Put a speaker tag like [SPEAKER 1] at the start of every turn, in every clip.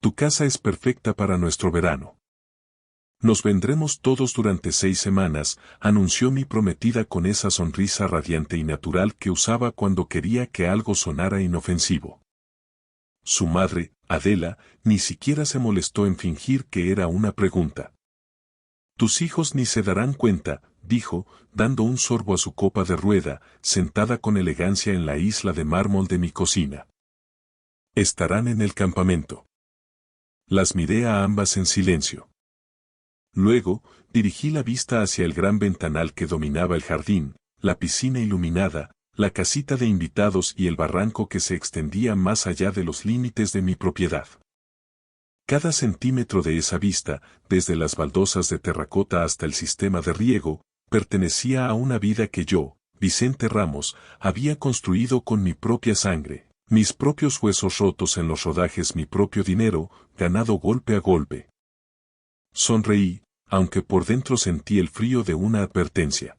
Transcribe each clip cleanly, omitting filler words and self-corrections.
[SPEAKER 1] Tu casa es perfecta para nuestro verano. Nos vendremos todos durante 6 semanas, anunció mi prometida con esa sonrisa radiante y natural que usaba cuando quería que algo sonara inofensivo. Su madre, Adela, ni siquiera se molestó en fingir que era una pregunta. Tus hijos ni se darán cuenta, dijo, dando un sorbo a su copa de rueda, sentada con elegancia en la isla de mármol de mi cocina. Estarán en el campamento. Las miré a ambas en silencio. Luego, dirigí la vista hacia el gran ventanal que dominaba el jardín, la piscina iluminada, la casita de invitados y el barranco que se extendía más allá de los límites de mi propiedad. Cada centímetro de esa vista, desde las baldosas de terracota hasta el sistema de riego, pertenecía a una vida que yo, Vicente Ramos, había construido con mi propia sangre, mis propios huesos rotos en los rodajes, mi propio dinero, ganado golpe a golpe. Sonreí, aunque por dentro sentí el frío de una advertencia.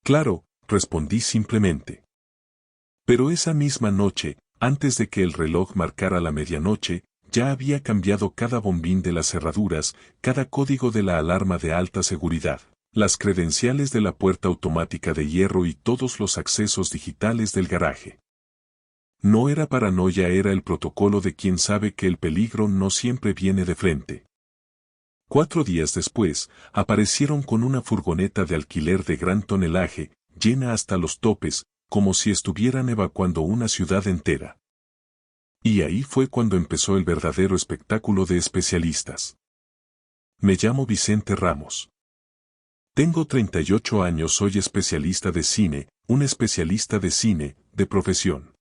[SPEAKER 1] Claro, respondí simplemente. Pero esa misma noche, antes de que el reloj marcara la medianoche, ya había cambiado cada bombín de las cerraduras, cada código de la alarma de alta seguridad, las credenciales de la puerta automática de hierro y todos los accesos digitales del garaje. No era paranoia, era el protocolo de quien sabe que el peligro no siempre viene de frente. 4 días después, aparecieron con una furgoneta de alquiler de gran tonelaje, llena hasta los topes, como si estuvieran evacuando una ciudad entera. Y ahí fue cuando empezó el verdadero espectáculo de especialistas. Me llamo Vicente Ramos. Tengo 38 años, soy especialista de cine, un especialista de cine, de profesión.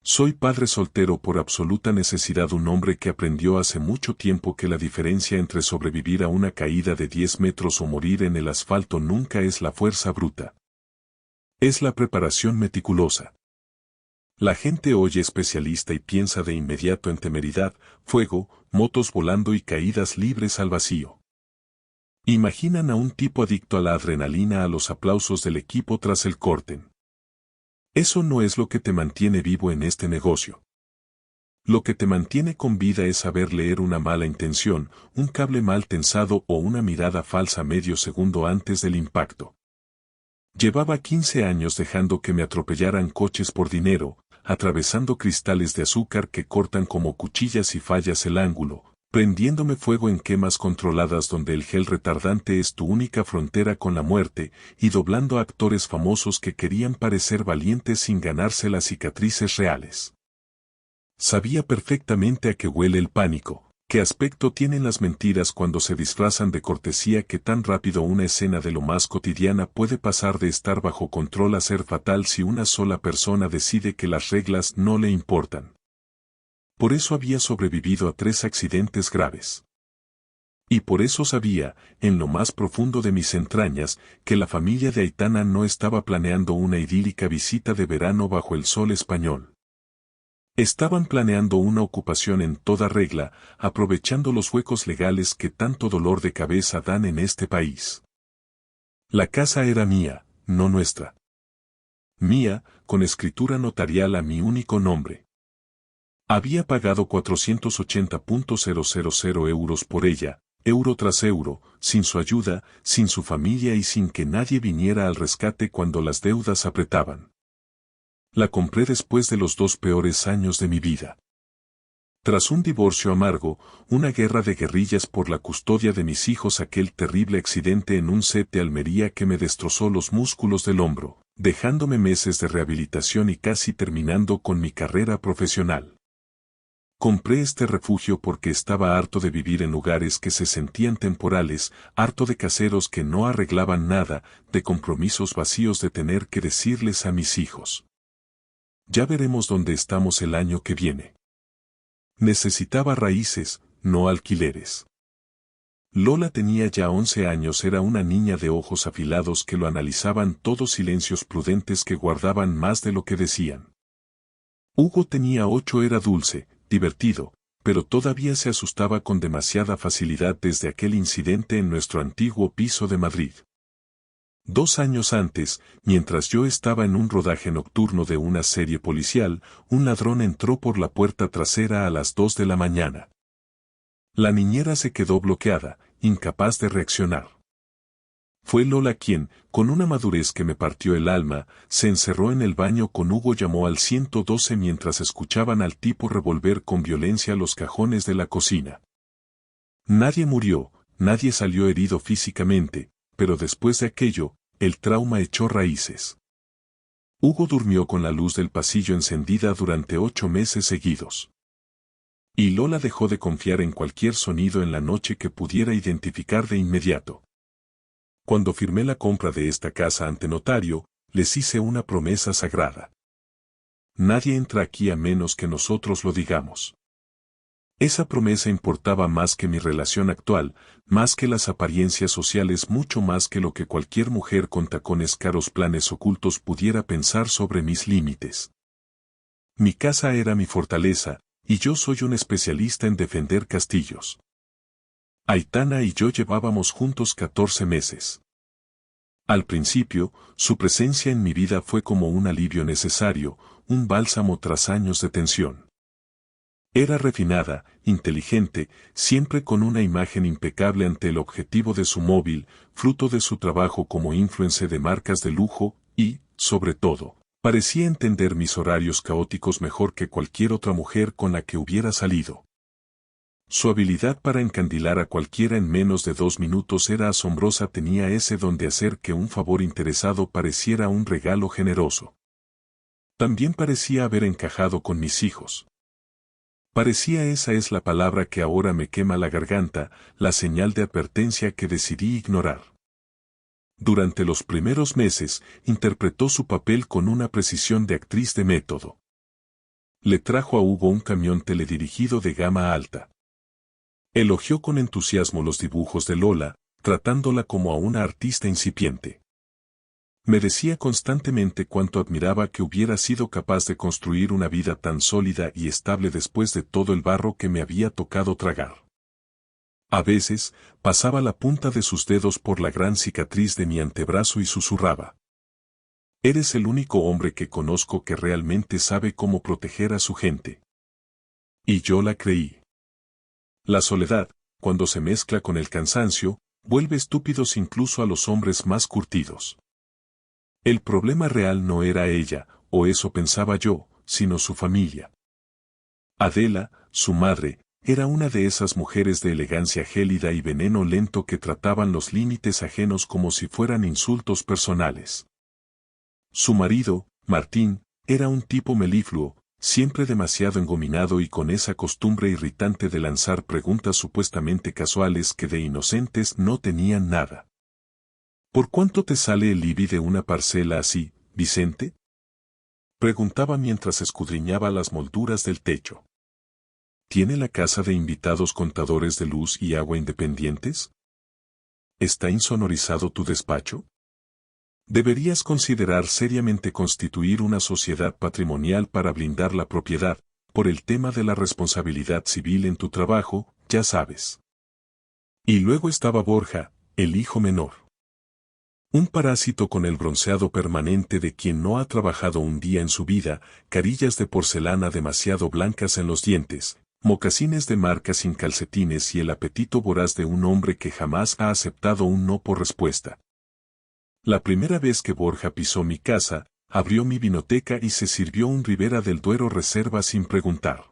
[SPEAKER 1] Soy padre soltero por absoluta necesidad, un hombre que aprendió hace mucho tiempo que la diferencia entre sobrevivir a una caída de 10 metros o morir en el asfalto nunca es la fuerza bruta. Es la preparación meticulosa. La gente oye especialista y piensa de inmediato en temeridad, fuego, motos volando y caídas libres al vacío. Imaginan a un tipo adicto a la adrenalina, a los aplausos del equipo tras el corte. Eso no es lo que te mantiene vivo en este negocio. Lo que te mantiene con vida es saber leer una mala intención, un cable mal tensado o una mirada falsa medio segundo antes del impacto. Llevaba 15 años dejando que me atropellaran coches por dinero, atravesando cristales de azúcar que cortan como cuchillas y fallas el ángulo, prendiéndome fuego en quemas controladas donde el gel retardante es tu única frontera con la muerte, y doblando a actores famosos que querían parecer valientes sin ganarse las cicatrices reales. Sabía perfectamente a qué huele el pánico, qué aspecto tienen las mentiras cuando se disfrazan de cortesía, que tan rápido una escena de lo más cotidiana puede pasar de estar bajo control a ser fatal si una sola persona decide que las reglas no le importan. Por eso había sobrevivido a 3 accidentes graves. Y por eso sabía, en lo más profundo de mis entrañas, que la familia de Aitana no estaba planeando una idílica visita de verano bajo el sol español. Estaban planeando una ocupación en toda regla, aprovechando los huecos legales que tanto dolor de cabeza dan en este país. La casa era mía, no nuestra. Mía, con escritura notarial a mi único nombre. Había pagado 480.000 euros por ella, euro tras euro, sin su ayuda, sin su familia y sin que nadie viniera al rescate cuando las deudas apretaban. La compré después de los 2 peores años de mi vida. Tras un divorcio amargo, una guerra de guerrillas por la custodia de mis hijos, aquel terrible accidente en un set de Almería que me destrozó los músculos del hombro, dejándome meses de rehabilitación y casi terminando con mi carrera profesional. Compré este refugio porque estaba harto de vivir en lugares que se sentían temporales, harto de caseros que no arreglaban nada, de compromisos vacíos, de tener que decirles a mis hijos: ya veremos dónde estamos el año que viene. Necesitaba raíces, no alquileres. Lola tenía ya 11 años, era una niña de ojos afilados que lo analizaban todos, silencios prudentes que guardaban más de lo que decían. Hugo tenía 8, era dulce, divertido, pero todavía se asustaba con demasiada facilidad desde aquel incidente en nuestro antiguo piso de Madrid. 2 años antes, mientras yo estaba en un rodaje nocturno de una serie policial, un ladrón entró por la puerta trasera a las 2 de la mañana. La niñera se quedó bloqueada, incapaz de reaccionar. Fue Lola quien, con una madurez que me partió el alma, se encerró en el baño con Hugo. Llamó al 112 mientras escuchaban al tipo revolver con violencia los cajones de la cocina. Nadie murió, nadie salió herido físicamente, pero después de aquello, el trauma echó raíces. Hugo durmió con la luz del pasillo encendida durante 8 meses seguidos. Y Lola dejó de confiar en cualquier sonido en la noche que pudiera identificar de inmediato. Cuando firmé la compra de esta casa ante notario, les hice una promesa sagrada. Nadie entra aquí a menos que nosotros lo digamos. Esa promesa importaba más que mi relación actual, más que las apariencias sociales, mucho más que lo que cualquier mujer con tacones caros, planes ocultos pudiera pensar sobre mis límites. Mi casa era mi fortaleza, y yo soy un especialista en defender castillos. Aitana y yo llevábamos juntos 14 meses. Al principio, su presencia en mi vida fue como un alivio necesario, un bálsamo tras años de tensión. Era refinada, inteligente, siempre con una imagen impecable ante el objetivo de su móvil, fruto de su trabajo como influencer de marcas de lujo, y, sobre todo, parecía entender mis horarios caóticos mejor que cualquier otra mujer con la que hubiera salido. Su habilidad para encandilar a cualquiera en menos de 2 minutos era asombrosa. Tenía ese don de hacer que un favor interesado pareciera un regalo generoso. También parecía haber encajado con mis hijos. Parecía, esa es la palabra que ahora me quema la garganta, la señal de advertencia que decidí ignorar. Durante los primeros meses, interpretó su papel con una precisión de actriz de método. Le trajo a Hugo un camión teledirigido de gama alta. Elogió con entusiasmo los dibujos de Lola, tratándola como a una artista incipiente. Me decía constantemente cuánto admiraba que hubiera sido capaz de construir una vida tan sólida y estable después de todo el barro que me había tocado tragar. A veces, pasaba la punta de sus dedos por la gran cicatriz de mi antebrazo y susurraba: «Eres el único hombre que conozco que realmente sabe cómo proteger a su gente». Y yo la creí. La soledad, cuando se mezcla con el cansancio, vuelve estúpidos incluso a los hombres más curtidos. El problema real no era ella, o eso pensaba yo, sino su familia. Adela, su madre, era una de esas mujeres de elegancia gélida y veneno lento que trataban los límites ajenos como si fueran insultos personales. Su marido, Martín, era un tipo melifluo, siempre demasiado engominado y con esa costumbre irritante de lanzar preguntas supuestamente casuales que de inocentes no tenían nada. ¿Por cuánto te sale el IBI de una parcela así, Vicente?, preguntaba mientras escudriñaba las molduras del techo. ¿Tiene la casa de invitados contadores de luz y agua independientes? ¿Está insonorizado tu despacho? Deberías considerar seriamente constituir una sociedad patrimonial para blindar la propiedad, por el tema de la responsabilidad civil en tu trabajo, ya sabes. Y luego estaba Borja, el hijo menor. Un parásito con el bronceado permanente de quien no ha trabajado un día en su vida, carillas de porcelana demasiado blancas en los dientes, mocasines de marca sin calcetines y el apetito voraz de un hombre que jamás ha aceptado un no por respuesta. La primera vez que Borja pisó mi casa, abrió mi vinoteca y se sirvió un Ribera del Duero Reserva sin preguntar.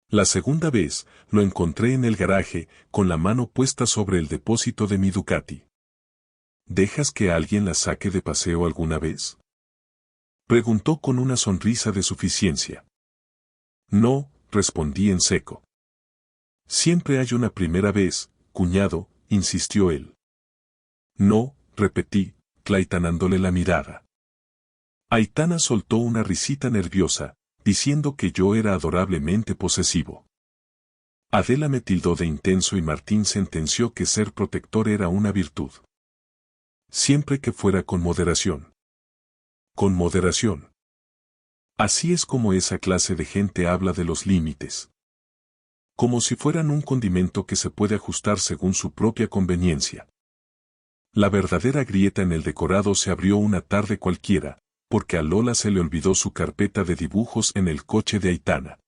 [SPEAKER 1] La segunda vez, lo encontré en el garaje, con la mano puesta sobre el depósito de mi Ducati. ¿Dejas que alguien la saque de paseo alguna vez?, preguntó con una sonrisa de suficiencia. No, respondí en seco. Siempre hay una primera vez, cuñado, insistió él. No, repetí, claitanándole la mirada. Aitana soltó una risita nerviosa, diciendo que yo era adorablemente posesivo. Adela me tildó de intenso y Martín sentenció que ser protector era una virtud. Siempre que fuera con moderación. Con moderación. Así es como esa clase de gente habla de los límites. Como si fueran un condimento que se puede ajustar según su propia conveniencia. La verdadera grieta en el decorado se abrió una tarde cualquiera, porque a Lola se le olvidó su carpeta de dibujos en el coche de Aitana.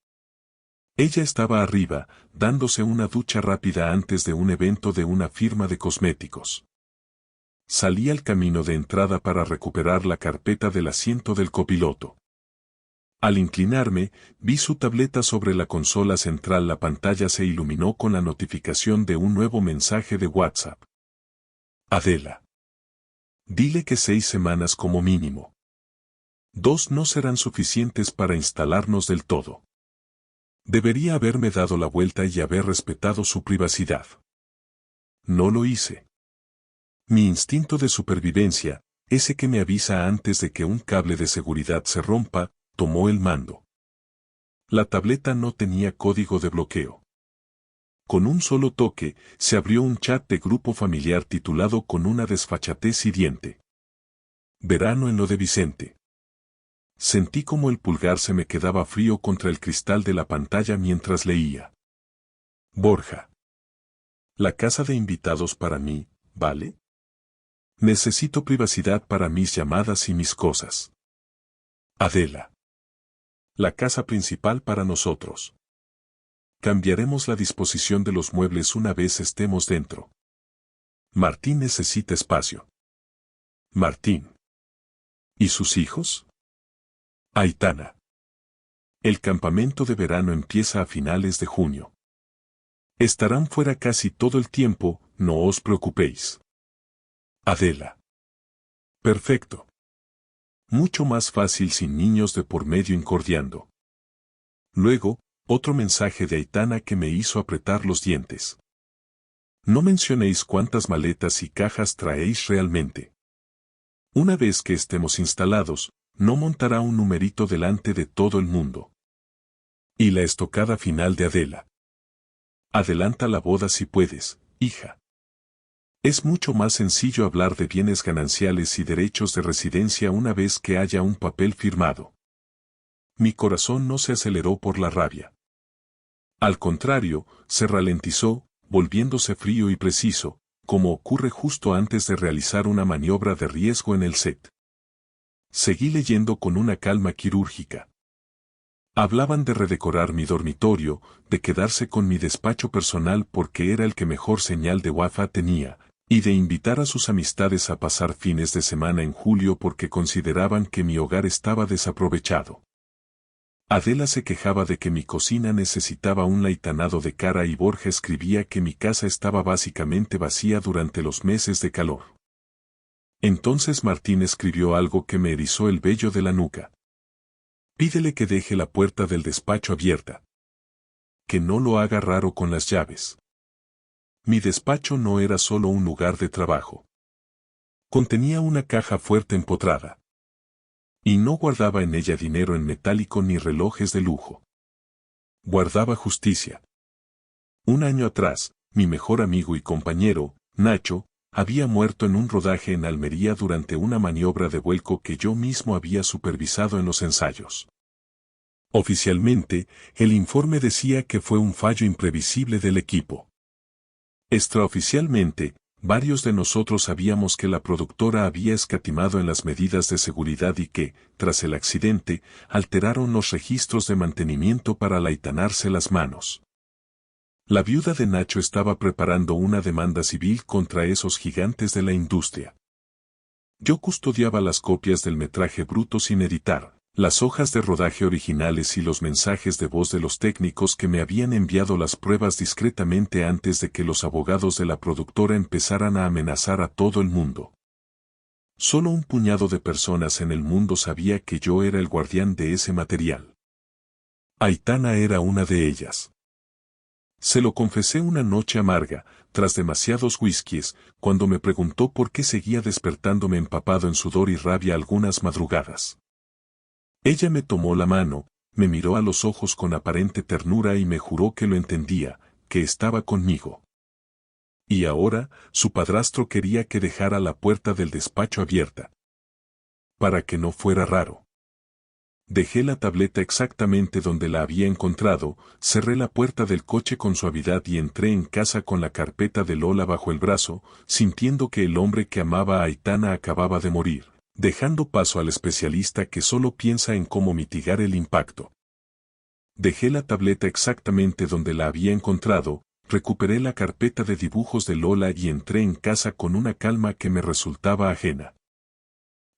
[SPEAKER 1] Ella estaba arriba, dándose una ducha rápida antes de un evento de una firma de cosméticos. Salí al camino de entrada para recuperar la carpeta del asiento del copiloto. Al inclinarme, vi su tableta sobre la consola central. La pantalla se iluminó con la notificación de un nuevo mensaje de WhatsApp. Adela. Dile que 6 semanas como mínimo. 2 no serán suficientes para instalarnos del todo. Debería haberme dado la vuelta y haber respetado su privacidad. No lo hice. Mi instinto de supervivencia, ese que me avisa antes de que un cable de seguridad se rompa, tomó el mando. La tableta no tenía código de bloqueo. Con un solo toque, se abrió un chat de grupo familiar titulado con una desfachatez hiriente. Verano en lo de Vicente. Sentí como el pulgar se me quedaba frío contra el cristal de la pantalla mientras leía. Borja. La casa de invitados para mí, ¿vale? Necesito privacidad para mis llamadas y mis cosas. Adela. La casa principal para nosotros. Cambiaremos la disposición de los muebles una vez estemos dentro. Martín necesita espacio. Martín. ¿Y sus hijos? Aitana. El campamento de verano empieza a finales de junio. Estarán fuera casi todo el tiempo, no os preocupéis. Adela. Perfecto. Mucho más fácil sin niños de por medio incordiando. Luego, otro mensaje de Aitana que me hizo apretar los dientes. No mencionéis cuántas maletas y cajas traéis realmente. Una vez que estemos instalados, no montará un numerito delante de todo el mundo. Y la estocada final de Adela. Adelanta la boda si puedes, hija. Es mucho más sencillo hablar de bienes gananciales y derechos de residencia una vez que haya un papel firmado. Mi corazón no se aceleró por la rabia. Al contrario, se ralentizó, volviéndose frío y preciso, como ocurre justo antes de realizar una maniobra de riesgo en el set. Seguí leyendo con una calma quirúrgica. Hablaban de redecorar mi dormitorio, de quedarse con mi despacho personal porque era el que mejor señal de Wi-Fi tenía, y de invitar a sus amistades a pasar fines de semana en julio porque consideraban que mi hogar estaba desaprovechado. Adela se quejaba de que mi cocina necesitaba un laitanado de cara y Borja escribía que mi casa estaba básicamente vacía durante los meses de calor. Entonces Martín escribió algo que me erizó el vello de la nuca. Pídele que deje la puerta del despacho abierta. Que no lo haga raro con las llaves. Mi despacho no era solo un lugar de trabajo. Contenía una caja fuerte empotrada. Y no guardaba en ella dinero en metálico ni relojes de lujo. Guardaba justicia. Un año atrás, mi mejor amigo y compañero, Nacho, había muerto en un rodaje en Almería durante una maniobra de vuelco que yo mismo había supervisado en los ensayos. Oficialmente, el informe decía que fue un fallo imprevisible del equipo. Extraoficialmente, varios de nosotros sabíamos que la productora había escatimado en las medidas de seguridad y que, tras el accidente, alteraron los registros de mantenimiento para laitanarse las manos. La viuda de Nacho estaba preparando una demanda civil contra esos gigantes de la industria. Yo custodiaba las copias del metraje bruto sin editar, las hojas de rodaje originales y los mensajes de voz de los técnicos que me habían enviado las pruebas discretamente antes de que los abogados de la productora empezaran a amenazar a todo el mundo. Solo un puñado de personas en el mundo sabía que yo era el guardián de ese material. Aitana era una de ellas. Se lo confesé una noche amarga, tras demasiados whiskies, cuando me preguntó por qué seguía despertándome empapado en sudor y rabia algunas madrugadas. Ella me tomó la mano, me miró a los ojos con aparente ternura y me juró que lo entendía, que estaba conmigo. Y ahora, su padrastro quería que dejara la puerta del despacho abierta. Para que no fuera raro. Dejé la tableta exactamente donde la había encontrado, cerré la puerta del coche con suavidad y entré en casa con la carpeta de Lola bajo el brazo, sintiendo que el hombre que amaba a Aitana acababa de morir, dejando paso al especialista que solo piensa en cómo mitigar el impacto. Dejé la tableta exactamente donde la había encontrado, recuperé la carpeta de dibujos de Lola y entré en casa con una calma que me resultaba ajena.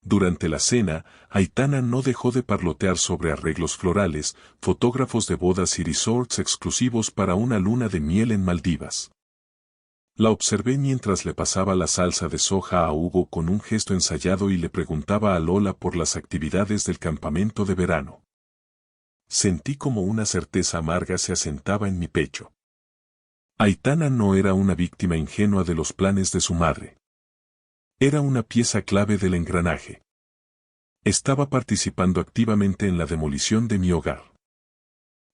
[SPEAKER 1] Durante la cena, Aitana no dejó de parlotear sobre arreglos florales, fotógrafos de bodas y resorts exclusivos para una luna de miel en Maldivas. La observé mientras le pasaba la salsa de soja a Hugo con un gesto ensayado y le preguntaba a Lola por las actividades del campamento de verano. Sentí como una certeza amarga se asentaba en mi pecho. Aitana no era una víctima ingenua de los planes de su madre. Era una pieza clave del engranaje. Estaba participando activamente en la demolición de mi hogar.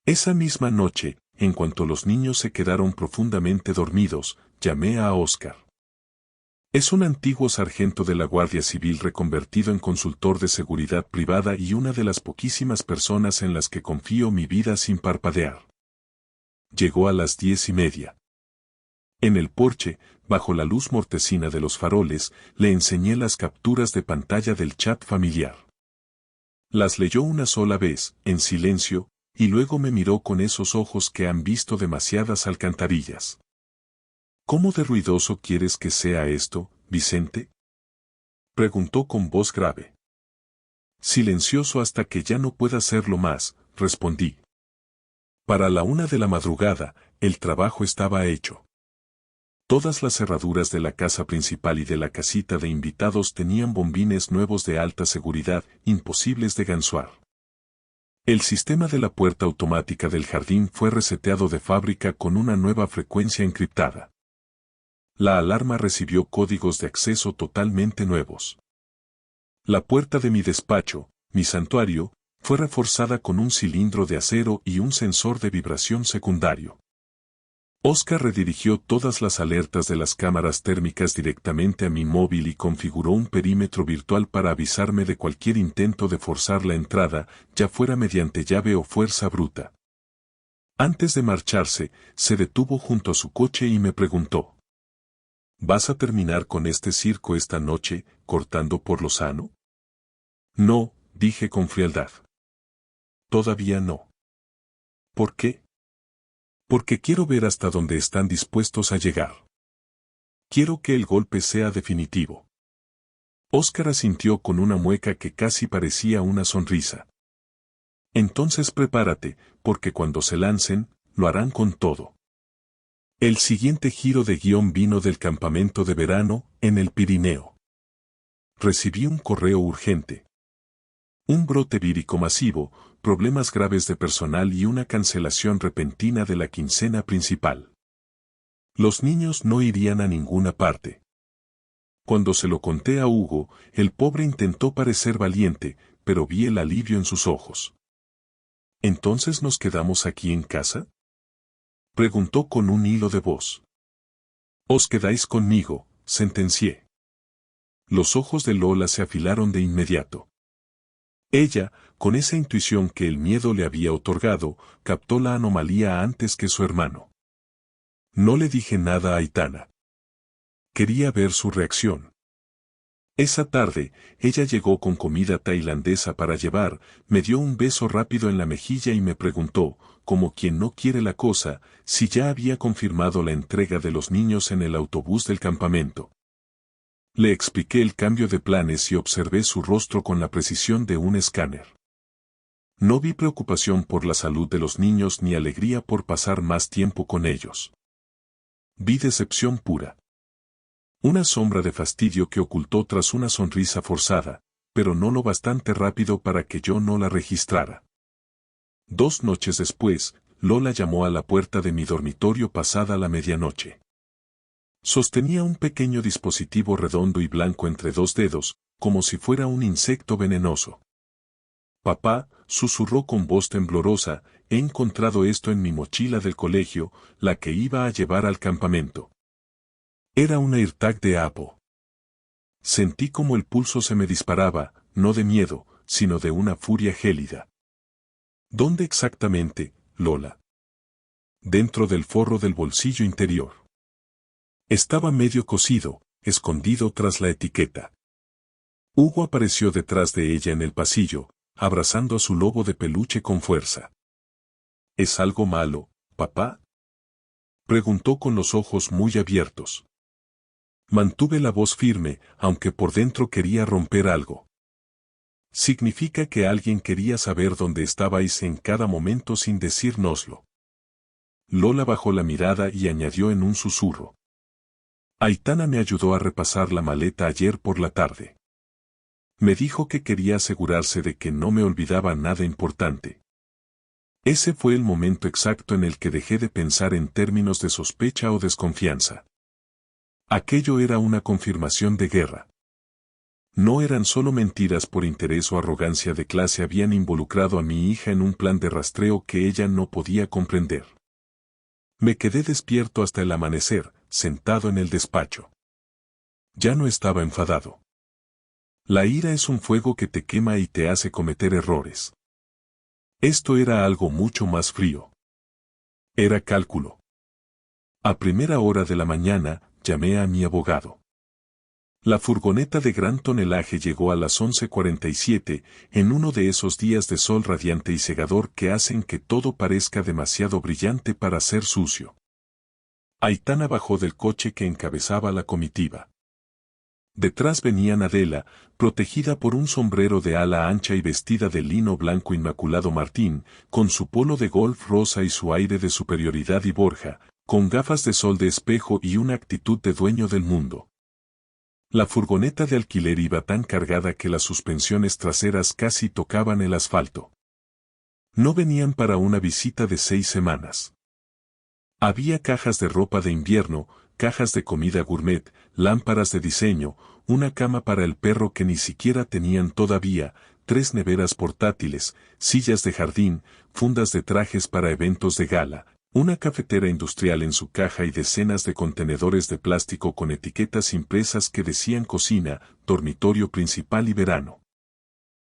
[SPEAKER 1] Esa misma noche, en cuanto los niños se quedaron profundamente dormidos, llamé a Oscar. Es un antiguo sargento de la Guardia Civil reconvertido en consultor de seguridad privada y una de las poquísimas personas en las que confío mi vida sin parpadear. Llegó a las 10:30. En el porche, bajo la luz mortecina de los faroles, le enseñé las capturas de pantalla del chat familiar. Las leyó una sola vez, en silencio, y luego me miró con esos ojos que han visto demasiadas alcantarillas. ¿Cómo de ruidoso quieres que sea esto, Vicente? Preguntó con voz grave. Silencioso hasta que ya no pueda hacerlo más, respondí. Para la 1 de la madrugada, el trabajo estaba hecho. Todas las cerraduras de la casa principal y de la casita de invitados tenían bombines nuevos de alta seguridad, imposibles de gansuar. El sistema de la puerta automática del jardín fue reseteado de fábrica con una nueva frecuencia encriptada. La alarma recibió códigos de acceso totalmente nuevos. La puerta de mi despacho, mi santuario, fue reforzada con un cilindro de acero y un sensor de vibración secundario. Oscar redirigió todas las alertas de las cámaras térmicas directamente a mi móvil y configuró un perímetro virtual para avisarme de cualquier intento de forzar la entrada, ya fuera mediante llave o fuerza bruta. Antes de marcharse, se detuvo junto a su coche y me preguntó: ¿Vas a terminar con este circo esta noche, cortando por lo sano? No, dije con frialdad. Todavía no. ¿Por qué? Porque quiero ver hasta dónde están dispuestos a llegar. Quiero que el golpe sea definitivo. Óscar asintió con una mueca que casi parecía una sonrisa. Entonces prepárate, porque cuando se lancen, lo harán con todo. El siguiente giro de guión vino del campamento de verano, en el Pirineo. Recibí un correo urgente. Un brote vírico masivo, problemas graves de personal y una cancelación repentina de la quincena principal. Los niños no irían a ninguna parte. Cuando se lo conté a Hugo, el pobre intentó parecer valiente, pero vi el alivio en sus ojos. ¿Entonces nos quedamos aquí en casa? Preguntó con un hilo de voz. Os quedáis conmigo, sentencié. Los ojos de Lola se afilaron de inmediato. Ella, con esa intuición que el miedo le había otorgado, captó la anomalía antes que su hermano. No le dije nada a Aitana. Quería ver su reacción. Esa tarde, ella llegó con comida tailandesa para llevar, me dio un beso rápido en la mejilla y me preguntó, como quien no quiere la cosa, si ya había confirmado la entrega de los niños en el autobús del campamento. Le expliqué el cambio de planes y observé su rostro con la precisión de un escáner. No vi preocupación por la salud de los niños ni alegría por pasar más tiempo con ellos. Vi decepción pura. Una sombra de fastidio que ocultó tras una sonrisa forzada, pero no lo bastante rápido para que yo no la registrara. 2 noches después, Lola llamó a la puerta de mi dormitorio pasada la medianoche. Sostenía un pequeño dispositivo redondo y blanco entre 2 dedos, como si fuera un insecto venenoso. Papá, susurró con voz temblorosa, he encontrado esto en mi mochila del colegio, la que iba a llevar al campamento. Era una AirTag de Apple. Sentí como el pulso se me disparaba, no de miedo, sino de una furia gélida. ¿Dónde exactamente, Lola? Dentro del forro del bolsillo interior. Estaba medio cosido, escondido tras la etiqueta. Hugo apareció detrás de ella en el pasillo, abrazando a su lobo de peluche con fuerza. ¿Es algo malo, papá? Preguntó con los ojos muy abiertos. Mantuve la voz firme, aunque por dentro quería romper algo. Significa que alguien quería saber dónde estabais en cada momento sin decírnoslo. Lola bajó la mirada y añadió en un susurro. Aitana me ayudó a repasar la maleta ayer por la tarde. Me dijo que quería asegurarse de que no me olvidaba nada importante. Ese fue el momento exacto en el que dejé de pensar en términos de sospecha o desconfianza. Aquello era una confirmación de guerra. No eran solo mentiras por interés o arrogancia de clase, habían involucrado a mi hija en un plan de rastreo que ella no podía comprender. Me quedé despierto hasta el amanecer, sentado en el despacho. Ya no estaba enfadado. La ira es un fuego que te quema y te hace cometer errores. Esto era algo mucho más frío. Era cálculo. A primera hora de la mañana, llamé a mi abogado. La furgoneta de gran tonelaje llegó a las 11:47, en uno de esos días de sol radiante y cegador que hacen que todo parezca demasiado brillante para ser sucio. Aitana bajó del coche que encabezaba la comitiva. Detrás venían Adela, protegida por un sombrero de ala ancha y vestida de lino blanco inmaculado Martín, con su polo de golf rosa y su aire de superioridad, y Borja, con gafas de sol de espejo y una actitud de dueño del mundo. La furgoneta de alquiler iba tan cargada que las suspensiones traseras casi tocaban el asfalto. No venían para una visita de 6 semanas. Había cajas de ropa de invierno, cajas de comida gourmet, lámparas de diseño, una cama para el perro que ni siquiera tenían todavía, 3 neveras portátiles, sillas de jardín, fundas de trajes para eventos de gala, una cafetera industrial en su caja y decenas de contenedores de plástico con etiquetas impresas que decían cocina, dormitorio principal y verano.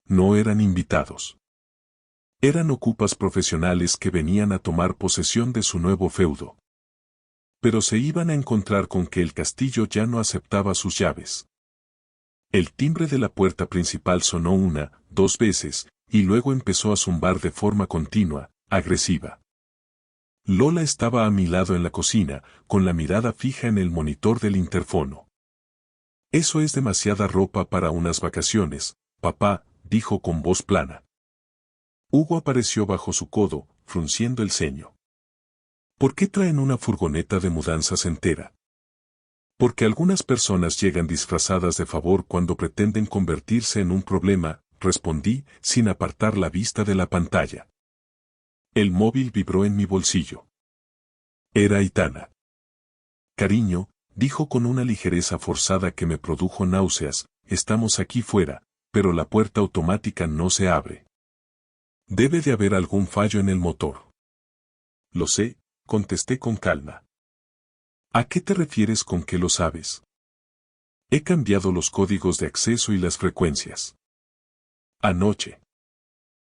[SPEAKER 1] No eran invitados. Eran ocupas profesionales que venían a tomar posesión de su nuevo feudo. Pero se iban a encontrar con que el castillo ya no aceptaba sus llaves. El timbre de la puerta principal sonó 1, 2 veces, y luego empezó a zumbar de forma continua, agresiva. Lola estaba a mi lado en la cocina, con la mirada fija en el monitor del interfono. Eso es demasiada ropa para unas vacaciones, papá, dijo con voz plana. Hugo apareció bajo su codo, frunciendo el ceño. ¿Por qué traen una furgoneta de mudanzas entera? Porque algunas personas llegan disfrazadas de favor cuando pretenden convertirse en un problema, respondí, sin apartar la vista de la pantalla. El móvil vibró en mi bolsillo. Era Aitana. Cariño, dijo con una ligereza forzada que me produjo náuseas, estamos aquí fuera, pero la puerta automática no se abre. Debe de haber algún fallo en el motor. Lo sé, contesté con calma. ¿A qué te refieres con que lo sabes? He cambiado los códigos de acceso y las frecuencias. Anoche.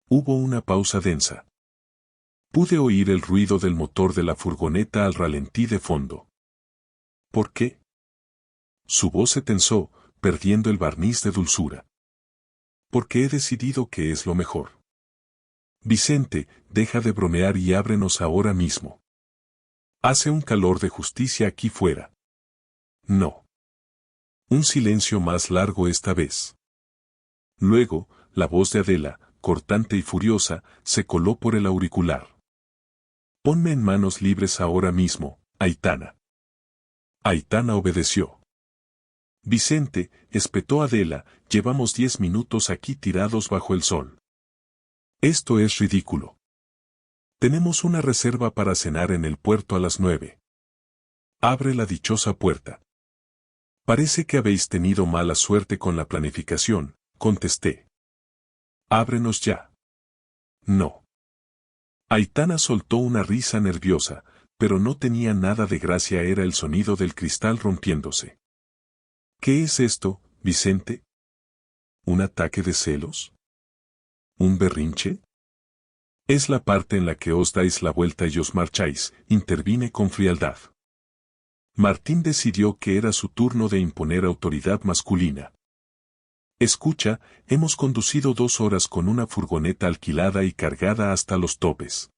[SPEAKER 1] Hubo una pausa densa. Pude oír el ruido del motor de la furgoneta al ralentí de fondo. ¿Por qué? Su voz se tensó, perdiendo el barniz de dulzura. Porque he decidido que es lo mejor. Vicente, deja de bromear y ábrenos ahora mismo. Hace un calor de justicia aquí fuera. No. Un silencio más largo esta vez. Luego, la voz de Adela, cortante y furiosa, se coló por el auricular. Ponme en manos libres ahora mismo, Aitana. Aitana obedeció. Vicente, espetó Adela, llevamos 10 minutos aquí tirados bajo el sol. Esto es ridículo. Tenemos una reserva para cenar en el puerto a las 9. Abre la dichosa puerta. Parece que habéis tenido mala suerte con la planificación, contesté. Ábrenos ya. No. Aitana soltó una risa nerviosa, pero no tenía nada de gracia, era el sonido del cristal rompiéndose. ¿Qué es esto, Vicente? ¿Un ataque de celos? ¿Un berrinche? Es la parte en la que os dais la vuelta y os marcháis, intervine con frialdad. Martín decidió que era su turno de imponer autoridad masculina. Escucha, hemos conducido 2 horas con una furgoneta alquilada y cargada hasta los topes.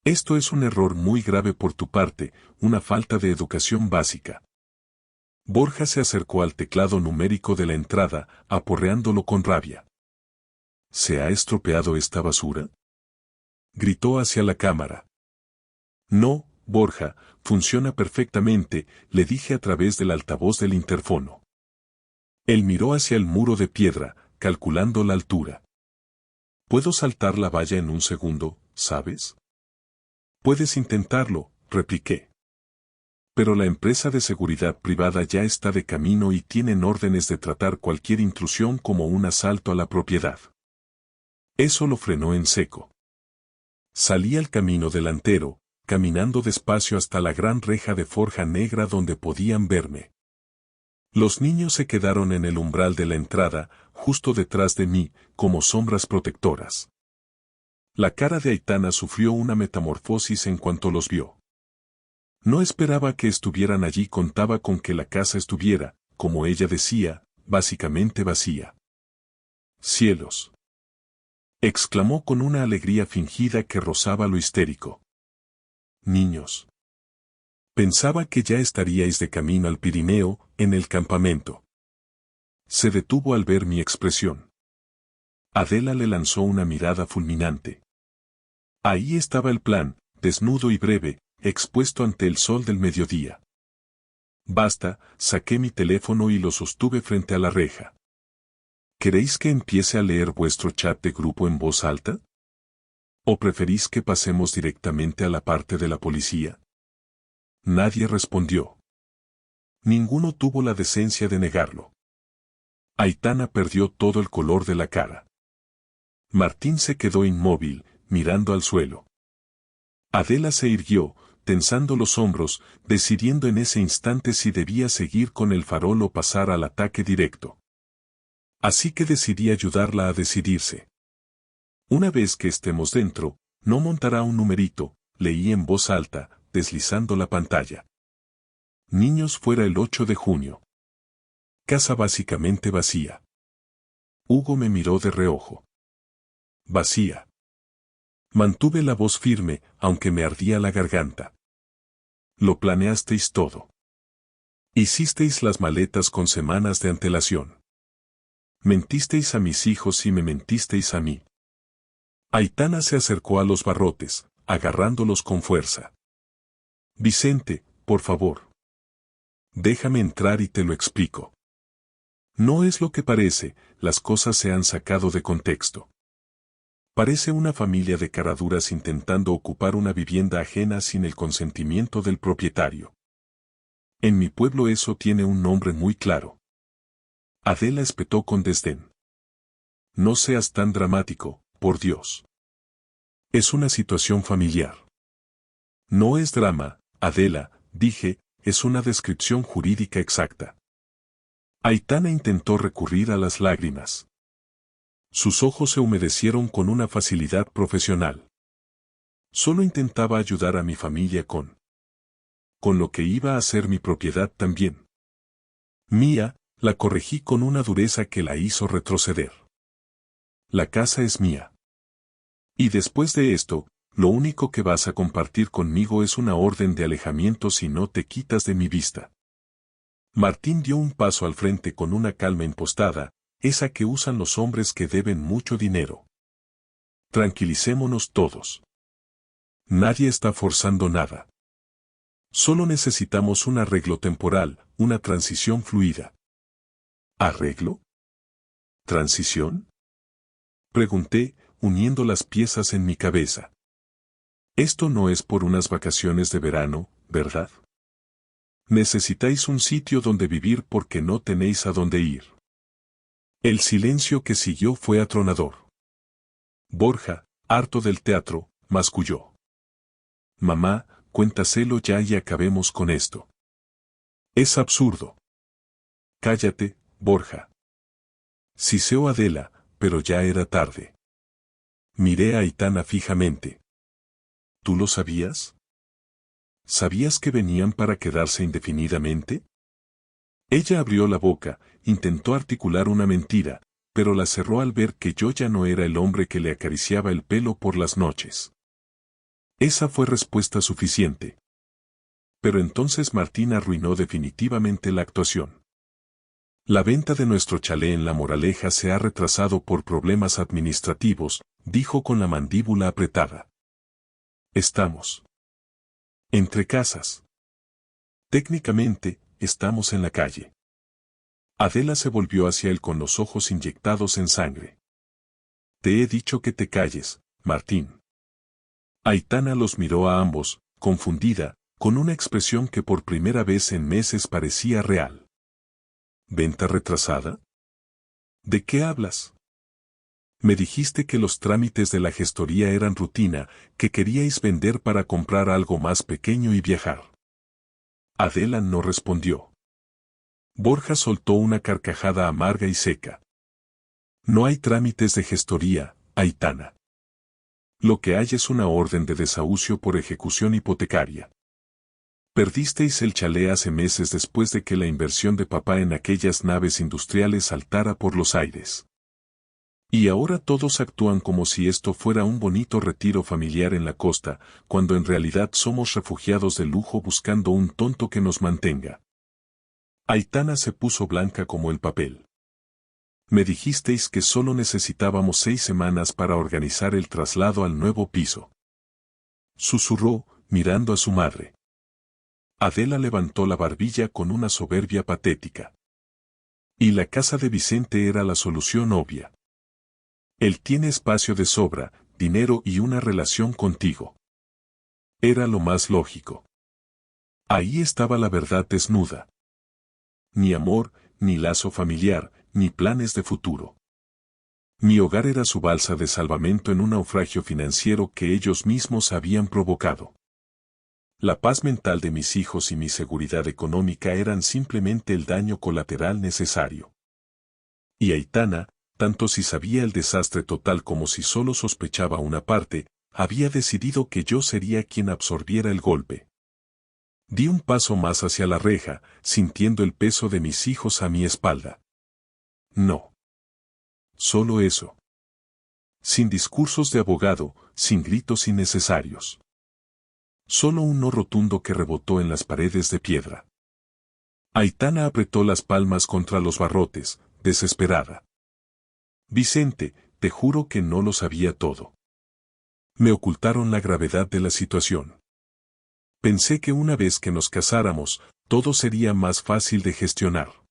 [SPEAKER 1] Esto es un error muy grave por tu parte, una falta de educación básica. Borja se acercó al teclado numérico de la entrada, aporreándolo con rabia. ¿Se ha estropeado esta basura?, gritó hacia la cámara. No, Borja, funciona perfectamente, le dije a través del altavoz del interfono. Él miró hacia el muro de piedra, calculando la altura. Puedo saltar la valla en un segundo, ¿sabes? Puedes intentarlo, repliqué. Pero la empresa de seguridad privada ya está de camino y tienen órdenes de tratar cualquier intrusión como un asalto a la propiedad. Eso lo frenó en seco. Salí al camino delantero, caminando despacio hasta la gran reja de forja negra donde podían verme. Los niños se quedaron en el umbral de la entrada, justo detrás de mí, como sombras protectoras. La cara de Aitana sufrió una metamorfosis en cuanto los vio. No esperaba que estuvieran allí, contaba con que la casa estuviera, como ella decía, básicamente vacía. ¡Cielos!, exclamó con una alegría fingida que rozaba lo histérico. Niños. Pensaba que ya estaríais de camino al Pirineo, en el campamento. Se detuvo al ver mi expresión. Adela le lanzó una mirada fulminante. Ahí estaba el plan, desnudo y breve, expuesto ante el sol del mediodía. Basta, saqué mi teléfono y lo sostuve frente a la reja. ¿Queréis que empiece a leer vuestro chat de grupo en voz alta? ¿O preferís que pasemos directamente a la parte de la policía? Nadie respondió. Ninguno tuvo la decencia de negarlo. Aitana perdió todo el color de la cara. Martín se quedó inmóvil, mirando al suelo. Adela se irguió, tensando los hombros, decidiendo en ese instante si debía seguir con el farol o pasar al ataque directo. Así que decidí ayudarla a decidirse. Una vez que estemos dentro, no montará un numerito, leí en voz alta, deslizando la pantalla. Niños fuera el 8 de junio. Casa básicamente vacía. Hugo me miró de reojo. Vacía. Mantuve la voz firme, aunque me ardía la garganta. Lo planeasteis todo. Hicisteis las maletas con semanas de antelación. Mentisteis a mis hijos y me mentisteis a mí. Aitana se acercó a los barrotes, agarrándolos con fuerza. Vicente, por favor. Déjame entrar y te lo explico. No es lo que parece, las cosas se han sacado de contexto. Parece una familia de caraduras intentando ocupar una vivienda ajena sin el consentimiento del propietario. En mi pueblo eso tiene un nombre muy claro. Adela espetó con desdén. No seas tan dramático, por Dios. Es una situación familiar. No es drama, Adela, dije, es una descripción jurídica exacta. Aitana intentó recurrir a las lágrimas. Sus ojos se humedecieron con una facilidad profesional. Solo intentaba ayudar a mi familia con lo que iba a ser mi propiedad también. Mía, la corregí con una dureza que la hizo retroceder. La casa es mía. Y después de esto, lo único que vas a compartir conmigo es una orden de alejamiento si no te quitas de mi vista. Martín dio un paso al frente con una calma impostada, esa que usan los hombres que deben mucho dinero. Tranquilicémonos todos. Nadie está forzando nada. Solo necesitamos un arreglo temporal, una transición fluida. ¿Arreglo? ¿Transición? Pregunté, uniendo las piezas en mi cabeza. Esto no es por unas vacaciones de verano, ¿verdad? Necesitáis un sitio donde vivir porque no tenéis a dónde ir. El silencio que siguió fue atronador. Borja, harto del teatro, masculló. Mamá, cuéntaselo ya y acabemos con esto. Es absurdo. Cállate, Borja. Siseó Adela, pero ya era tarde. Miré a Aitana fijamente. ¿Tú lo sabías? ¿Sabías que venían para quedarse indefinidamente? Ella abrió la boca, intentó articular una mentira, pero la cerró al ver que yo ya no era el hombre que le acariciaba el pelo por las noches. Esa fue respuesta suficiente. Pero entonces Martín arruinó definitivamente la actuación. La venta de nuestro chalet en La Moraleja se ha retrasado por problemas administrativos, dijo con la mandíbula apretada. Estamos entre casas. Técnicamente, estamos en la calle. Adela se volvió hacia él con los ojos inyectados en sangre. Te he dicho que te calles, Martín. Aitana los miró a ambos, confundida, con una expresión que por primera vez en meses parecía real. ¿Venta retrasada? ¿De qué hablas? Me dijiste que los trámites de la gestoría eran rutina, que queríais vender para comprar algo más pequeño y viajar. Adela no respondió. Borja soltó una carcajada amarga y seca. No hay trámites de gestoría, Aitana. Lo que hay es una orden de desahucio por ejecución hipotecaria. Perdisteis el chalet hace meses después de que la inversión de papá en aquellas naves industriales saltara por los aires. Y ahora todos actúan como si esto fuera un bonito retiro familiar en la costa, cuando en realidad somos refugiados de lujo buscando un tonto que nos mantenga. Aitana se puso blanca como el papel. Me dijisteis que solo necesitábamos 6 semanas para organizar el traslado al nuevo piso. Susurró, mirando a su madre. Adela levantó la barbilla con una soberbia patética. Y la casa de Vicente era la solución obvia. Él tiene espacio de sobra, dinero y una relación contigo. Era lo más lógico. Ahí estaba la verdad desnuda. Ni amor, ni lazo familiar, ni planes de futuro. Mi hogar era su balsa de salvamento en un naufragio financiero que ellos mismos habían provocado. La paz mental de mis hijos y mi seguridad económica eran simplemente el daño colateral necesario. Y Aitana, tanto si sabía el desastre total como si solo sospechaba una parte, había decidido que yo sería quien absorbiera el golpe. Di un paso más hacia la reja, sintiendo el peso de mis hijos a mi espalda. No. Solo eso. Sin discursos de abogado, sin gritos innecesarios. Solo un no rotundo que rebotó en las paredes de piedra. Aitana apretó las palmas contra los barrotes, desesperada. Vicente, te juro que no lo sabía todo. Me ocultaron la gravedad de la situación. Pensé que una vez que nos casáramos, todo sería más fácil de gestionar.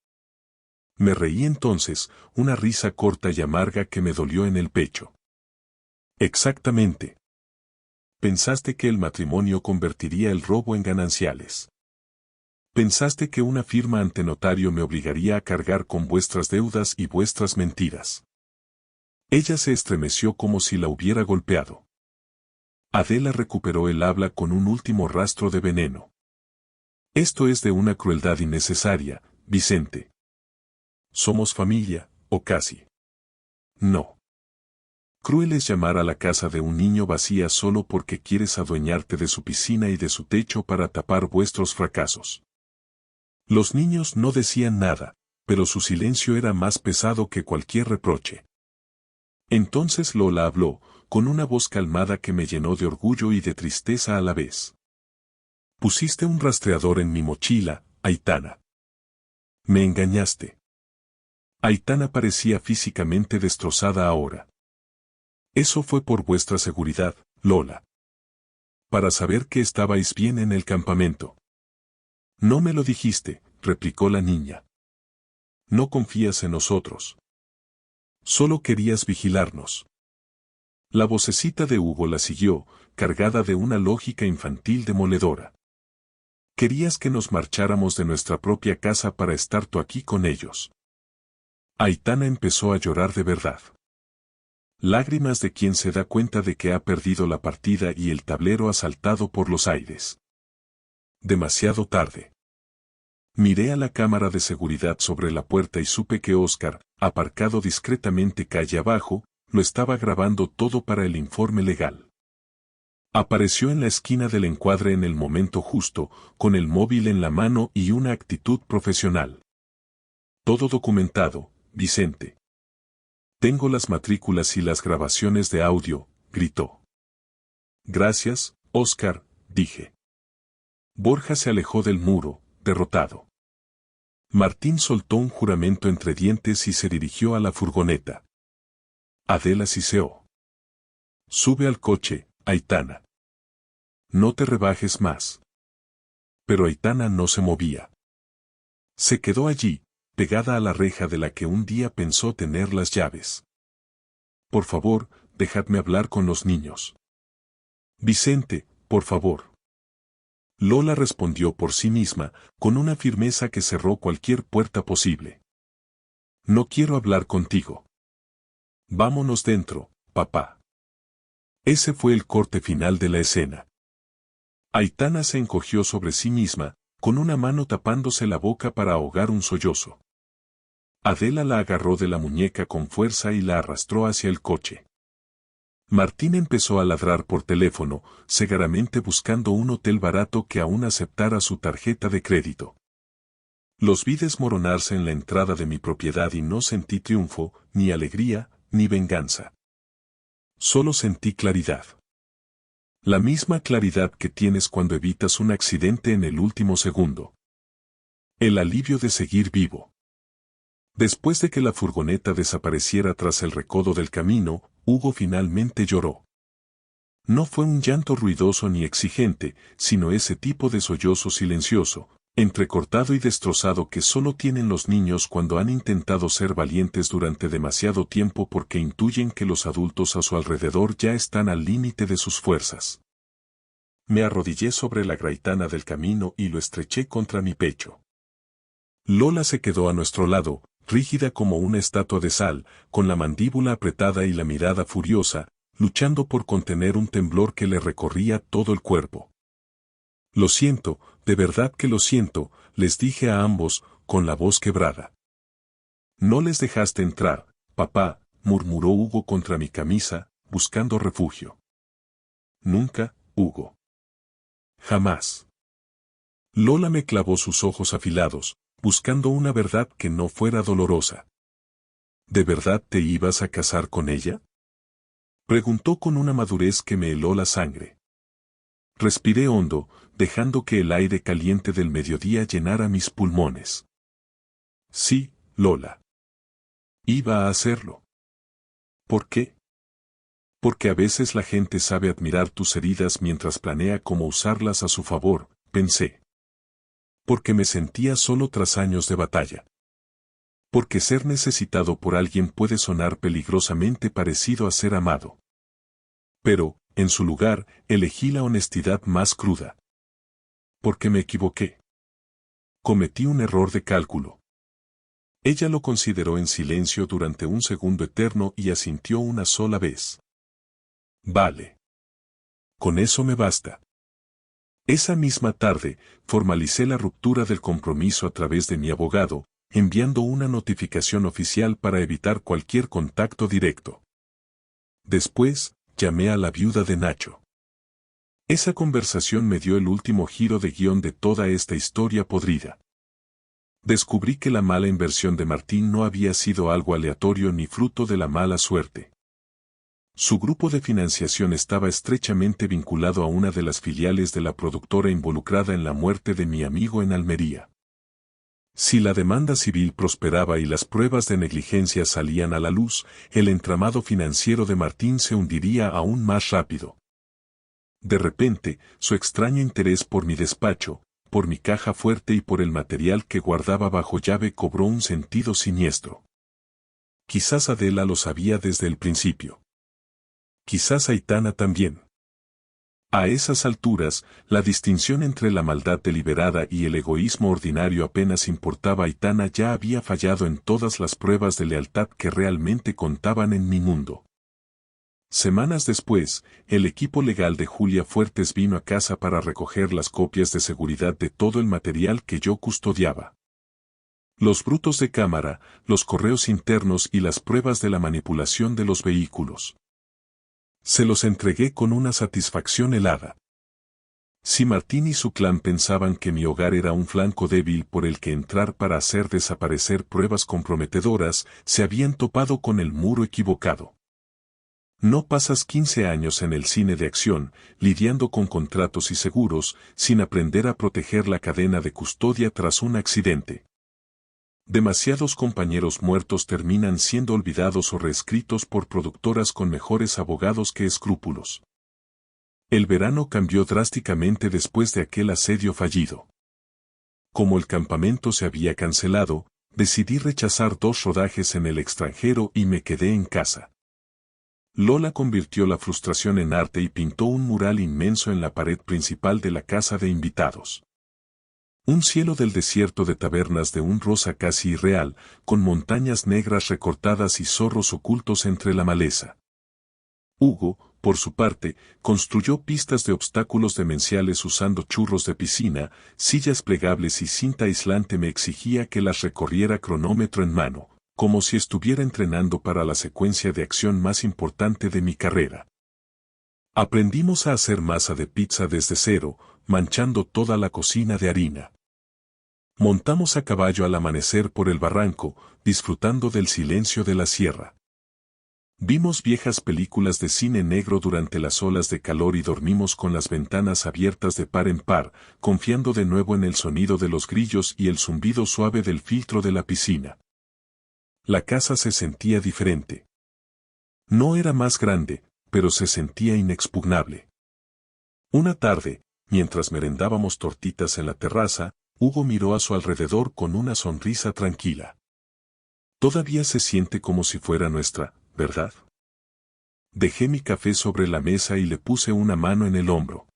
[SPEAKER 1] Me reí entonces, una risa corta y amarga que me dolió en el pecho. Exactamente. Pensaste que el matrimonio convertiría el robo en gananciales. Pensaste que una firma ante notario me obligaría a cargar con vuestras deudas y vuestras mentiras. Ella se estremeció como si la hubiera golpeado. Adela recuperó el habla con un último rastro de veneno. Esto es de una crueldad innecesaria, Vicente. Somos familia, o casi. No. Cruel es llamar a la casa de un niño vacía solo porque quieres adueñarte de su piscina y de su techo para tapar vuestros fracasos. Los niños no decían nada, pero su silencio era más pesado que cualquier reproche. Entonces Lola habló, con una voz calmada que me llenó de orgullo y de tristeza a la vez. Pusiste un rastreador en mi mochila, Aitana. Me engañaste. Aitana parecía físicamente destrozada ahora. Eso fue por vuestra seguridad, Lola. Para saber que estabais bien en el campamento. No me lo dijiste, replicó la niña. No confías en nosotros. Solo querías vigilarnos. La vocecita de Hugo la siguió, cargada de una lógica infantil demoledora. Querías que nos marcháramos de nuestra propia casa para estar tú aquí con ellos. Aitana empezó a llorar de verdad. Lágrimas de quien se da cuenta de que ha perdido la partida y el tablero ha saltado por los aires. Demasiado tarde. Miré a la cámara de seguridad sobre la puerta y supe que Oscar, aparcado discretamente calle abajo, lo estaba grabando todo para el informe legal. Apareció en la esquina del encuadre en el momento justo, con el móvil en la mano y una actitud profesional. Todo documentado, Vicente. Tengo las matrículas y las grabaciones de audio, gritó. Gracias, Oscar, dije. Borja se alejó del muro, derrotado. Martín soltó un juramento entre dientes y se dirigió a la furgoneta. Adela siseó. Sube al coche, Aitana. No te rebajes más. Pero Aitana no se movía. Se quedó allí, pegada a la reja de la que un día pensó tener las llaves. Por favor, dejadme hablar con los niños. Vicente, por favor. Lola respondió por sí misma, con una firmeza que cerró cualquier puerta posible. No quiero hablar contigo. Vámonos dentro, papá. Ese fue el corte final de la escena. Aitana se encogió sobre sí misma, con una mano tapándose la boca para ahogar un sollozo. Adela la agarró de la muñeca con fuerza y la arrastró hacia el coche. Martín empezó a ladrar por teléfono, cegaramente buscando un hotel barato que aún aceptara su tarjeta de crédito. Los vi desmoronarse en la entrada de mi propiedad y no sentí triunfo, ni alegría, ni venganza. Solo sentí claridad. La misma claridad que tienes cuando evitas un accidente en el último segundo. El alivio de seguir vivo. Después de que la furgoneta desapareciera tras el recodo del camino, Hugo finalmente lloró. No fue un llanto ruidoso ni exigente, sino ese tipo de sollozo silencioso, entrecortado y destrozado que solo tienen los niños cuando han intentado ser valientes durante demasiado tiempo porque intuyen que los adultos a su alrededor ya están al límite de sus fuerzas. Me arrodillé sobre la graitana del camino y lo estreché contra mi pecho. Lola se quedó a nuestro lado, rígida como una estatua de sal, con la mandíbula apretada y la mirada furiosa, luchando por contener un temblor que le recorría todo el cuerpo. Lo siento, de verdad que lo siento, les dije a ambos, con la voz quebrada. No les dejaste entrar, papá, murmuró Hugo contra mi camisa, buscando refugio. Nunca, Hugo. Jamás. Lola me clavó sus ojos afilados, buscando una verdad que no fuera dolorosa. ¿De verdad te ibas a casar con ella? Preguntó con una madurez que me heló la sangre. Respiré hondo, dejando que el aire caliente del mediodía llenara mis pulmones. Sí, Lola. Iba a hacerlo. ¿Por qué? Porque a veces la gente sabe admirar tus heridas mientras planea cómo usarlas a su favor, pensé. Porque me sentía solo tras años de batalla. Porque ser necesitado por alguien puede sonar peligrosamente parecido a ser amado. Pero, en su lugar, elegí la honestidad más cruda. Porque me equivoqué. Cometí un error de cálculo. Ella lo consideró en silencio durante un segundo eterno y asintió una sola vez. Vale. Con eso me basta. Esa misma tarde, formalicé la ruptura del compromiso a través de mi abogado, enviando una notificación oficial para evitar cualquier contacto directo. Después, llamé a la viuda de Nacho. Esa conversación me dio el último giro de guión de toda esta historia podrida. Descubrí que la mala inversión de Martín no había sido algo aleatorio ni fruto de la mala suerte. Su grupo de financiación estaba estrechamente vinculado a una de las filiales de la productora involucrada en la muerte de mi amigo en Almería. Si la demanda civil prosperaba y las pruebas de negligencia salían a la luz, el entramado financiero de Martín se hundiría aún más rápido. De repente, su extraño interés por mi despacho, por mi caja fuerte y por el material que guardaba bajo llave cobró un sentido siniestro. Quizás Adela lo sabía desde el principio. Quizás Aitana también. A esas alturas, la distinción entre la maldad deliberada y el egoísmo ordinario apenas importaba. Aitana ya había fallado en todas las pruebas de lealtad que realmente contaban en mi mundo. Semanas después, el equipo legal de Julia Fuertes vino a casa para recoger las copias de seguridad de todo el material que yo custodiaba. Los brutos de cámara, los correos internos y las pruebas de la manipulación de los vehículos. Se los entregué con una satisfacción helada. Si Martín y su clan pensaban que mi hogar era un flanco débil por el que entrar para hacer desaparecer pruebas comprometedoras, se habían topado con el muro equivocado. No pasas 15 años en el cine de acción, lidiando con contratos y seguros, sin aprender a proteger la cadena de custodia tras un accidente. Demasiados compañeros muertos terminan siendo olvidados o reescritos por productoras con mejores abogados que escrúpulos. El verano cambió drásticamente después de aquel asedio fallido. Como el campamento se había cancelado, decidí rechazar 2 rodajes en el extranjero y me quedé en casa. Lola convirtió la frustración en arte y pintó un mural inmenso en la pared principal de la casa de invitados. Un cielo del desierto de tabernas de un rosa casi irreal, con montañas negras recortadas y zorros ocultos entre la maleza. Hugo, por su parte, construyó pistas de obstáculos demenciales usando churros de piscina, sillas plegables y cinta aislante. Me exigía que las recorriera cronómetro en mano, como si estuviera entrenando para la secuencia de acción más importante de mi carrera. Aprendimos a hacer masa de pizza desde cero, manchando toda la cocina de harina. Montamos a caballo al amanecer por el barranco, disfrutando del silencio de la sierra. Vimos viejas películas de cine negro durante las olas de calor y dormimos con las ventanas abiertas de par en par, confiando de nuevo en el sonido de los grillos y el zumbido suave del filtro de la piscina. La casa se sentía diferente. No era más grande, pero se sentía inexpugnable. Una tarde, mientras merendábamos tortitas en la terraza, Hugo miró a su alrededor con una sonrisa tranquila. Todavía se siente como si fuera nuestra, ¿verdad? Dejé mi café sobre la mesa y le puse una mano en el hombro.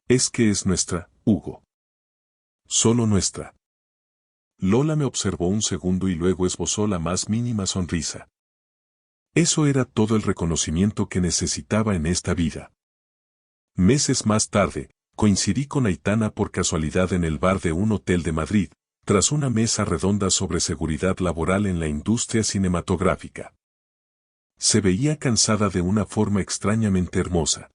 [SPEAKER 1] Es que es nuestra, Hugo. Solo nuestra. Lola me observó un segundo y luego esbozó la más mínima sonrisa. Eso era todo el reconocimiento que necesitaba en esta vida. Meses más tarde, coincidí con Aitana por casualidad en el bar de un hotel de Madrid, tras una mesa redonda sobre seguridad laboral en la industria cinematográfica. Se veía cansada de una forma extrañamente hermosa.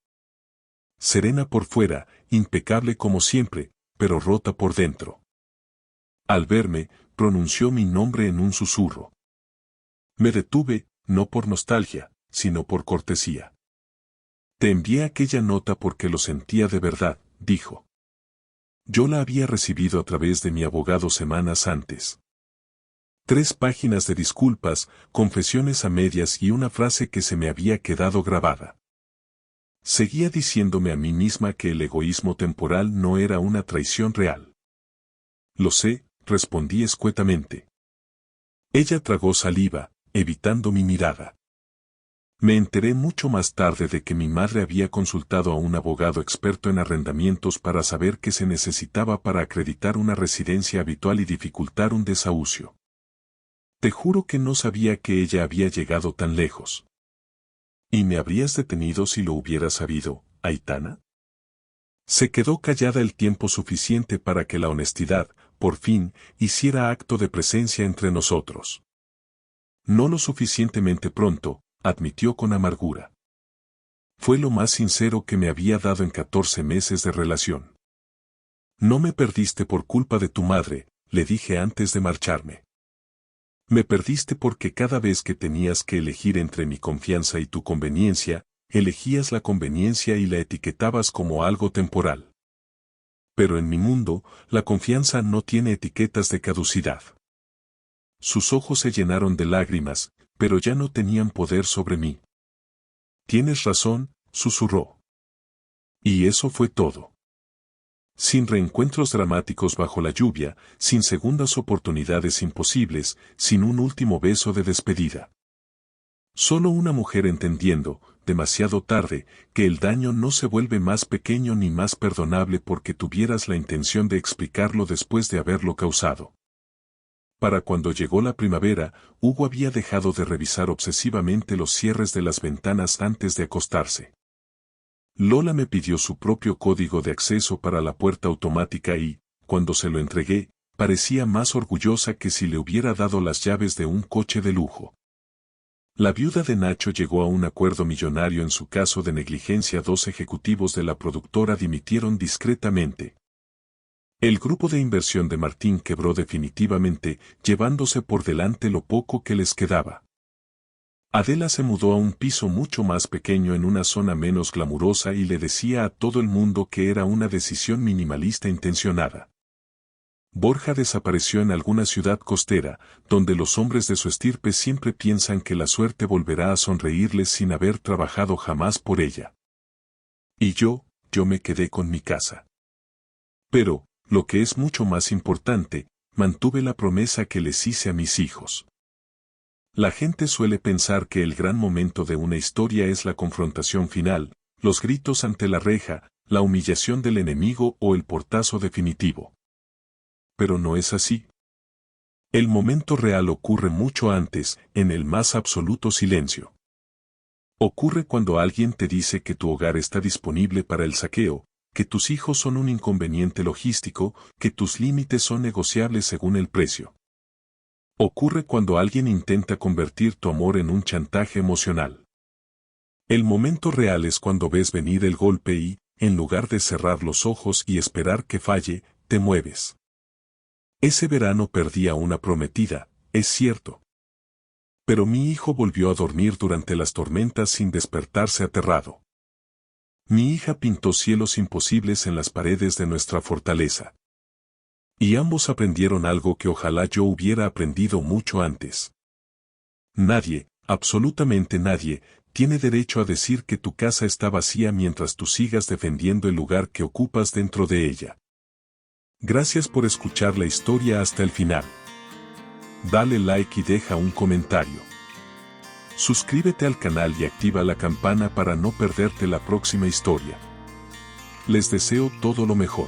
[SPEAKER 1] Serena por fuera, impecable como siempre, pero rota por dentro. Al verme, pronunció mi nombre en un susurro. Me detuve, no por nostalgia, sino por cortesía. Te envié aquella nota porque lo sentía de verdad, dijo. Yo la había recibido a través de mi abogado semanas antes. 3 páginas de disculpas, confesiones a medias y una frase que se me había quedado grabada. Seguía diciéndome a mí misma que el egoísmo temporal no era una traición real. Lo sé, respondí escuetamente. Ella tragó saliva, evitando mi mirada. Me enteré mucho más tarde de que mi madre había consultado a un abogado experto en arrendamientos para saber qué se necesitaba para acreditar una residencia habitual y dificultar un desahucio. Te juro que no sabía que ella había llegado tan lejos. ¿Y me habrías detenido si lo hubieras sabido, Aitana? Se quedó callada el tiempo suficiente para que la honestidad, por fin, hiciera acto de presencia entre nosotros. No lo suficientemente pronto, admitió con amargura. Fue lo más sincero que me había dado en 14 meses de relación. No me perdiste por culpa de tu madre, le dije antes de marcharme. Me perdiste porque cada vez que tenías que elegir entre mi confianza y tu conveniencia, elegías la conveniencia y la etiquetabas como algo temporal. Pero en mi mundo, la confianza no tiene etiquetas de caducidad. Sus ojos se llenaron de lágrimas, pero ya no tenían poder sobre mí. Tienes razón, susurró. Y eso fue todo. Sin reencuentros dramáticos bajo la lluvia, sin segundas oportunidades imposibles, sin un último beso de despedida. Solo una mujer entendiendo, demasiado tarde, que el daño no se vuelve más pequeño ni más perdonable porque tuvieras la intención de explicarlo después de haberlo causado. Para cuando llegó la primavera, Hugo había dejado de revisar obsesivamente los cierres de las ventanas antes de acostarse. Lola me pidió su propio código de acceso para la puerta automática y, cuando se lo entregué, parecía más orgullosa que si le hubiera dado las llaves de un coche de lujo. La viuda de Nacho llegó a un acuerdo millonario en su caso de negligencia. 2 ejecutivos de la productora dimitieron discretamente. El grupo de inversión de Martín quebró definitivamente, llevándose por delante lo poco que les quedaba. Adela se mudó a un piso mucho más pequeño en una zona menos glamurosa y le decía a todo el mundo que era una decisión minimalista intencionada. Borja desapareció en alguna ciudad costera, donde los hombres de su estirpe siempre piensan que la suerte volverá a sonreírles sin haber trabajado jamás por ella. Y yo me quedé con mi casa. Pero, lo que es mucho más importante, mantuve la promesa que les hice a mis hijos. La gente suele pensar que el gran momento de una historia es la confrontación final, los gritos ante la reja, la humillación del enemigo o el portazo definitivo. Pero no es así. El momento real ocurre mucho antes, en el más absoluto silencio. Ocurre cuando alguien te dice que tu hogar está disponible para el saqueo, que tus hijos son un inconveniente logístico, que tus límites son negociables según el precio. Ocurre cuando alguien intenta convertir tu amor en un chantaje emocional. El momento real es cuando ves venir el golpe y, en lugar de cerrar los ojos y esperar que falle, te mueves. Ese verano perdí a una prometida, es cierto. Pero mi hijo volvió a dormir durante las tormentas sin despertarse aterrado. Mi hija pintó cielos imposibles en las paredes de nuestra fortaleza. Y ambos aprendieron algo que ojalá yo hubiera aprendido mucho antes. Nadie, absolutamente nadie, tiene derecho a decir que tu casa está vacía mientras tú sigas defendiendo el lugar que ocupas dentro de ella. Gracias por escuchar la historia hasta el final. Dale like y deja un comentario. Suscríbete al canal y activa la campana para no perderte la próxima historia. Les deseo todo lo mejor.